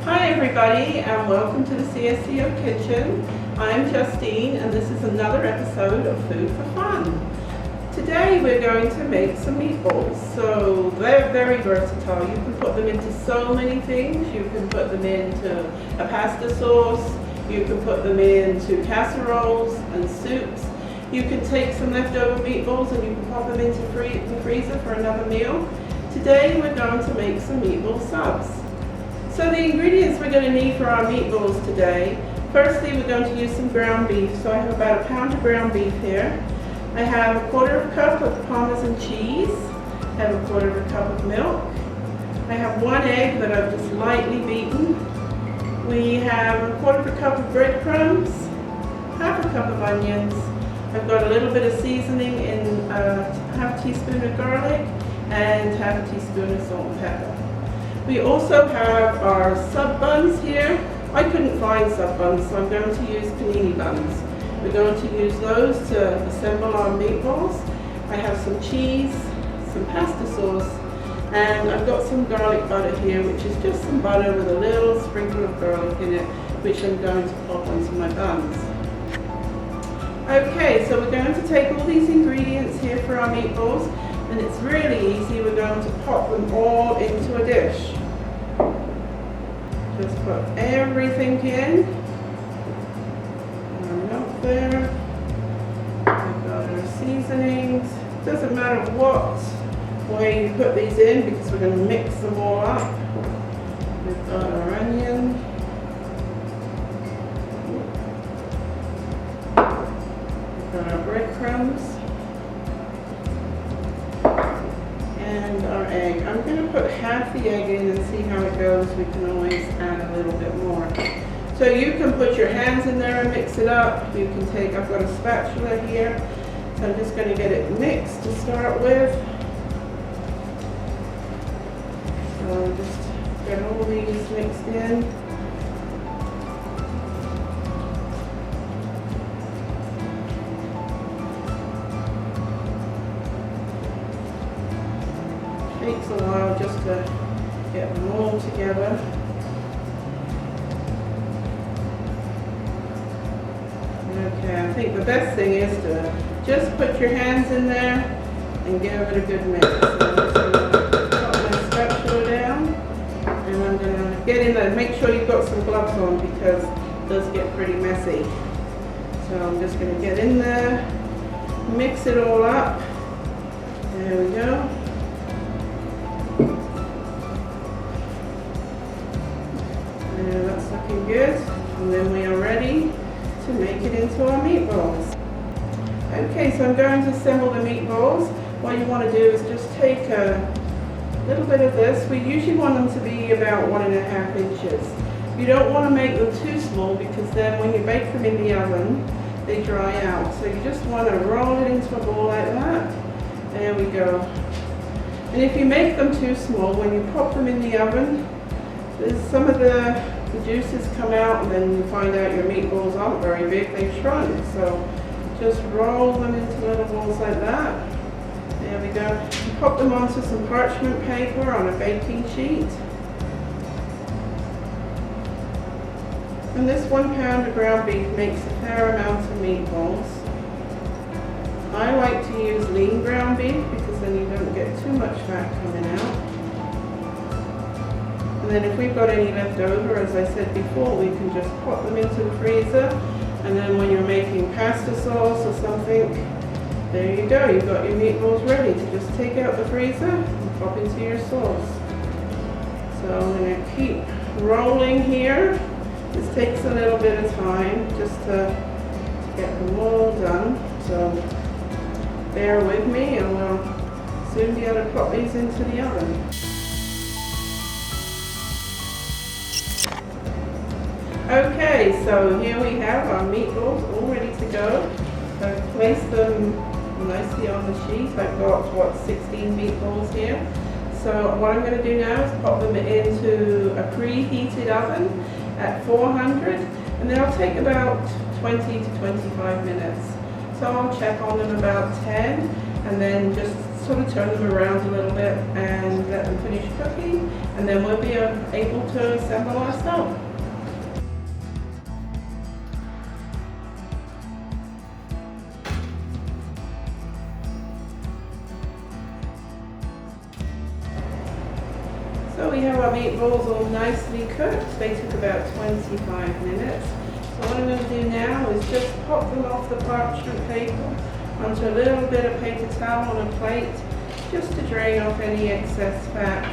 Hi everybody and welcome to the CSCO Kitchen. I'm Justine and this is another episode of Food for Fun. Today we're going to make some meatballs. So they're very versatile. You can put them into so many things. You can put them into a pasta sauce. You can put them into casseroles and soups. You can take some leftover meatballs and you can pop them into the freezer for another meal. Today we're going to make some meatball subs. So the ingredients we're going to need for our meatballs today, firstly we're going to use some ground beef. So I have about a pound of ground beef here. I have a quarter of a cup of Parmesan cheese. I have a quarter of a cup of milk. I have one egg that I've just lightly beaten. We have a quarter of a cup of breadcrumbs, half a cup of onions. I've got a little bit of seasoning in half a teaspoon of garlic and half a teaspoon of salt and pepper. We also have our sub buns here. I couldn't find sub buns, so I'm going to use panini buns. We're going to use those to assemble our meatballs. I have some cheese, some pasta sauce, and I've got some garlic butter here, which is just some butter with a little sprinkle of garlic in it, which I'm going to pop onto my buns. Okay, so we're going to take all these ingredients here for our meatballs, and it's really easy. We're going to pop them all into a dish. Just put everything in. Our milk there. We've got our seasonings. Doesn't matter what way you put these in because we're going to mix them all up. We've got our onion. We've got our breadcrumbs. And our egg. I'm going to put half the egg in and see how it goes. We can always add a little bit more. So you can put your hands in there and mix it up. You can take, I've got a spatula here. So I'm just going to get it mixed to start with. So just get all these mixed in. Takes a while just to get them all together. Okay, I think the best thing is to just put your hands in there and give it a good mix. So I'm just going to put my spatula down and I'm going to get in there. Make sure you've got some gloves on because it does get pretty messy. So I'm just going to get in there, mix it all up. There we go. That's looking good, and then we are ready to make it into our meatballs. Okay, so I'm going to assemble the meatballs. What you want to do is just take a little bit of this. We usually want them to be about 1.5 inches. You don't want to make them too small because then when you bake them in the oven, they dry out. So you just want to roll it into a ball like that. There we go. And if you make them too small, when you pop them in the oven, some of the juices come out and then you find out your meatballs aren't very big, they've shrunk. So just roll them into little balls like that. There we go. You pop them onto some parchment paper on a baking sheet. And this 1 pound of ground beef makes a fair amount of meatballs. I like to use lean ground beef because then you don't get too much fat coming out. And then if we've got any left over, as I said before, we can just pop them into the freezer. And then when you're making pasta sauce or something, there you go. You've got your meatballs ready to just take out the freezer and pop into your sauce. So I'm going to keep rolling here. This takes a little bit of time just to get them all done. So bear with me and we'll soon be able to pop these into the oven. Okay, so here we have our meatballs all ready to go. I've placed them nicely on the sheet. I've got, 16 meatballs here. So what I'm going to do now is pop them into a preheated oven at 400, and they'll take about 20 to 25 minutes. So I'll check on them about 10, and then just sort of turn them around a little bit and let them finish cooking, and then we'll be able to assemble our sub. So we have our meatballs all nicely cooked. They took about 25 minutes. So what I'm going to do now is just pop them off the parchment paper onto a little bit of paper towel on a plate, just to drain off any excess fat.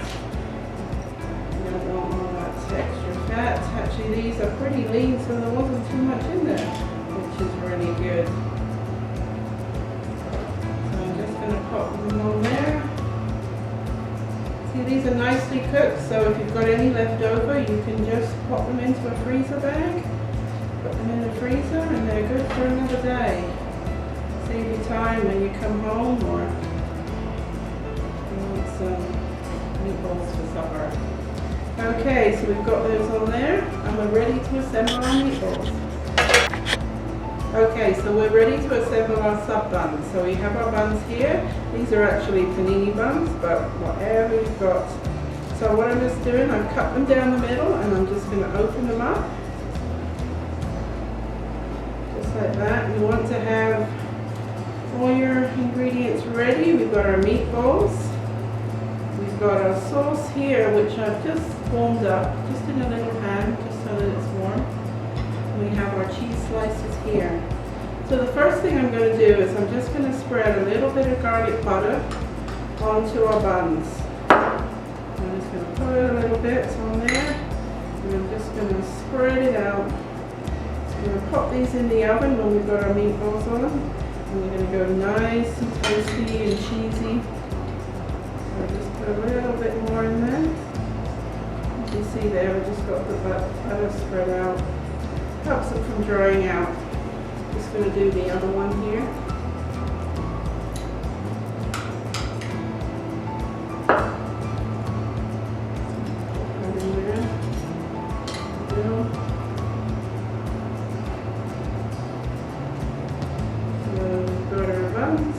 You don't want all that extra fat. Actually, these are pretty lean, so there wasn't too much in there, which is really good. So I'm just going to pop them on there. See, these are nicely cooked, so if you've got any left over, you can just pop them into a freezer bag, put them in the freezer, and they're good for another day. Save you time when you come home or you want some meatballs for supper. Okay, so we've got those on there, and we're ready to assemble our meatballs. Okay, so we're ready to assemble our sub buns. So we have our buns here. These are actually panini buns, but whatever you've got. So what I'm just doing, I've cut them down the middle, and I'm just going to open them up. Just like that. You want to have all your ingredients ready. We've got our meatballs. We've got our sauce here, which I've just warmed up, just in a little pan, just so that it's warm. We have our cheese slices here. So the first thing I'm going to do is I'm just going to spread a little bit of garlic butter onto our buns. I'm just going to put a little bit on there, and I'm just going to spread it out. So I'm going to pop these in the oven when we've got our meatballs on them. And we're going to go nice and toasty and cheesy. So I'll just put a little bit more in there. As you see there, we just got the butter spread out. Helps it from drying out. Just going to do the other one here. Put in there. So we've got our buns.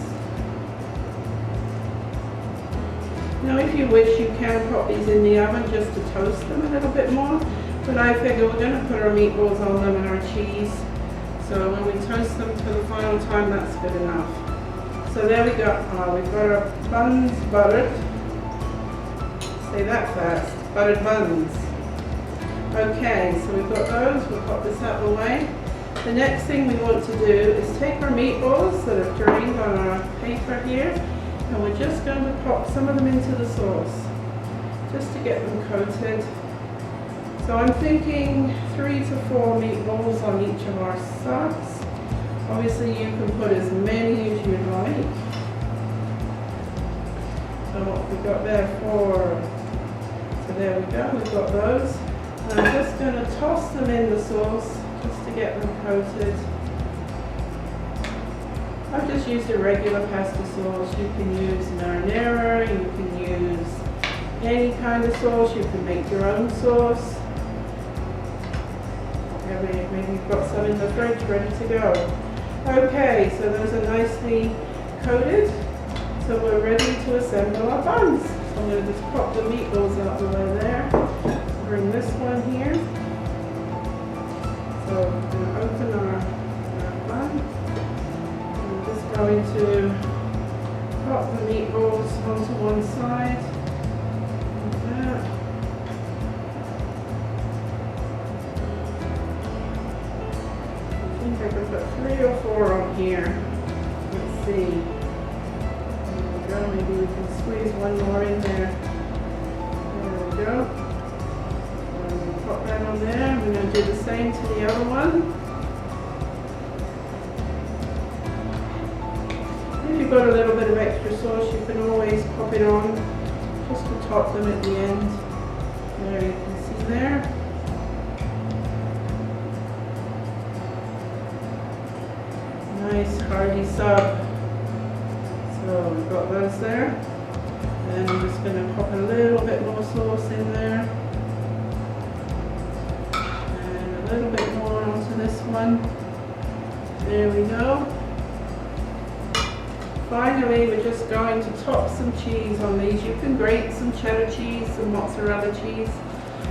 Now if you wish, you can pop these in the oven just to toast them a little bit more. But I figure we're going to put our meatballs on them and our cheese. So when we toast them for the final time, that's good enough. So there we go. We've got our buns buttered. Say that fast. Buttered buns. Okay, so we've got those. We'll pop this out of the way. The next thing we want to do is take our meatballs that are drained on our paper here, and we're just going to pop some of them into the sauce, just to get them coated. So I'm thinking 3 to 4 meatballs on each of our subs. Obviously you can put as many as you'd like. So what we've got there, 4. So there we go, we've got those. And I'm just going to toss them in the sauce just to get them coated. I've just used a regular pasta sauce. You can use marinara, you can use any kind of sauce, you can make your own sauce. Maybe you've got some in the fridge ready to go. Okay, so those are nicely coated. So we're ready to assemble our buns. So I'm going to just pop the meatballs out the way there. Bring this one here. So I'm going to open our bun. I'm just going to pop the meatballs onto one side. Like that. I can put 3 or 4 on here. Let's see. There we go. Maybe we can squeeze one more in there. There we go. I'm going to pop that on there. I'm going to do the same to the other one. If you've got a little bit of extra sauce, you can always pop it on just to top them at the end. There you can see there. Nice hearty sub. So we've got those there. And I'm just going to pop a little bit more sauce in there. And a little bit more onto this one. There we go. finally, we're just going to top some cheese on these. You can grate some cheddar cheese, some mozzarella cheese.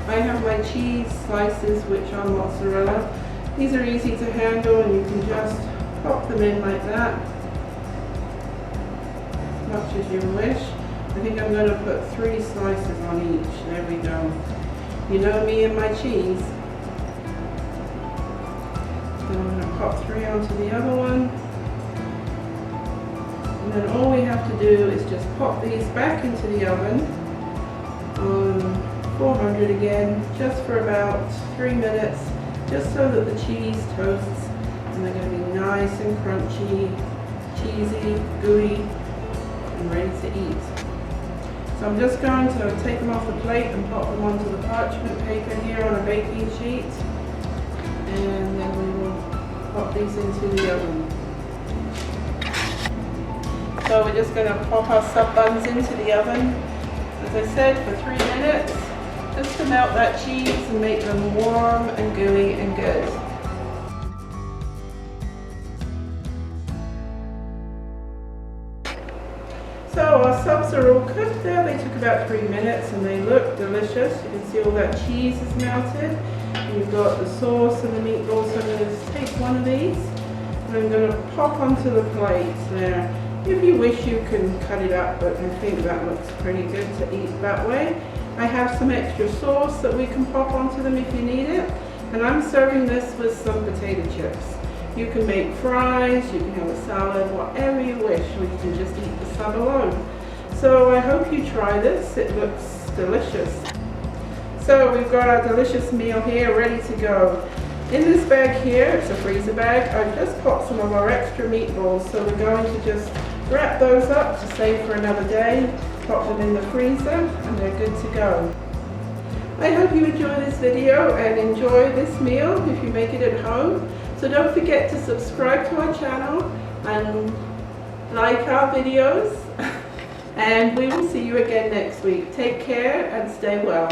I have my cheese slices, which are mozzarella. These are easy to handle, and you can just pop them in like that, as much as you wish. I think I'm going to put 3 slices on each. There we go. You know me and my cheese. So I'm going to pop 3 onto the other one. And then all we have to do is just pop these back into the oven on 400 again, just for about 3 minutes, just so that the cheese toasts and they're going to be nice and crunchy, cheesy, gooey, and ready to eat. So I'm just going to take them off the plate and pop them onto the parchment paper here on a baking sheet, and then we will pop these into the oven. So we're just going to pop our sub buns into the oven, as I said, for 3 minutes, just to melt that cheese and make them warm and gooey and good. So our subs are all cooked there. They took about 3 minutes and they look delicious. You can see all that cheese is melted. You've got the sauce and the meatballs. So I'm going to take one of these and I'm going to pop onto the plate there. If you wish, you can cut it up, but I think that looks pretty good to eat that way. I have some extra sauce that we can pop onto them if you need it. And I'm serving this with some potato chips. You can make fries, you can have a salad, whatever you wish, or you can just eat the sub alone. So I hope you try this, it looks delicious. So we've got our delicious meal here ready to go. In this bag here, it's a freezer bag, I've just popped some of our extra meatballs, so we're going to just wrap those up to save for another day, pop them in the freezer, and they're good to go. I hope you enjoy this video and enjoy this meal if you make it at home. So don't forget to subscribe to our channel and like our videos. And we will see you again next week. Take care and stay well.